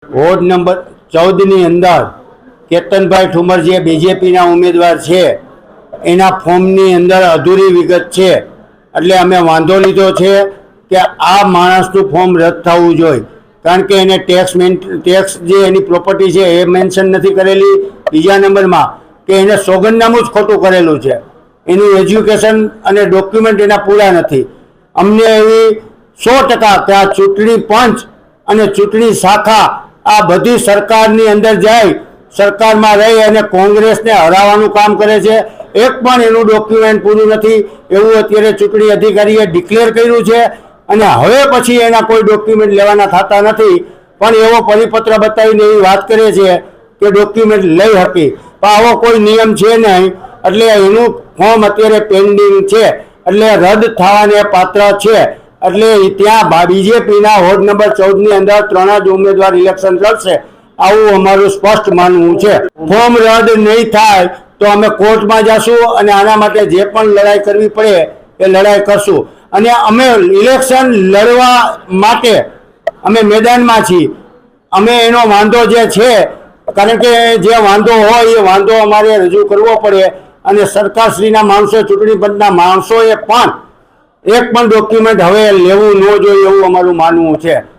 Ward number 14 ની અંદર કેતનભાઈ ઠુમર જે બીજેપીના ઉમેદવાર છે એના ફોર્મની અંદર અધૂરી વિગત છે, એટલે અમે વાંધો લીધો છે કે આ માણસનું ફોર્મ રદ થવું જોઈએ, કારણ કે એને ટેક્સ જે એની પ્રોપર્ટી છે એ મેન્શન નથી કરેલી. બીજા નંબરમાં કે એને સોગંદનામું જ ખોટું કરેલું છે, એનું એજ્યુકેશન અને ડોક્યુમેન્ટ એના પૂરા નથી. અમને એવી 100% કે આ ચૂંટણી પંચ અને ચૂંટણી શાખા આ બધી સરકારની અંદર જાય, સરકારમાં રહી અને કોંગ્રેસને હરાવવાનું કામ કરે છે. એક પણ એનું ડોક્યુમેન્ટ પૂરું નથી એવું અત્યારે ચૂંટણી અધિકારીએ ડિક્લેર કર્યું છે, અને હવે પછી એના કોઈ ડોક્યુમેન્ટ લેવાના થતા નથી. પણ એવો પરિપત્ર બતાવીને એવી વાત કરે છે કે ડોક્યુમેન્ટ લઈ શકી, પણ આવો કોઈ નિયમ છે નહીં. એટલે એનું ફોર્મ અત્યારે પેન્ડિંગ છે, એટલે રદ થવાને પાત્ર છે. એટલે ત્યાં બીજેપીના વોર્ડ નંબર 14 ની અંદર 3 જ ઉમેદવાર ઇલેક્શન લડશે, આવું અમારું સ્પષ્ટ માનવું છે. ફોર્મ રદ નહીં થાય તો અમે કોર્ટમાં જશું અને આના માટે જે પણ લડાઈ કરવી પડે એ લડાઈ કરશું. અને અમે ઇલેક્શન લડવા માટે અમે મેદાનમાં છીએ. અમે એનો વાંધો જે છે, કારણ કે જે વાંધો હોય એ વાંધો અમારે રજૂ કરવો પડે, અને સરકારશ્રીના માણસો, ચૂંટણી પંચના માણસોએ પણ એક પણ ડોક્યુમેન્ટ હવે લેવું ન જોઈએ એવું અમારું માનવું છે.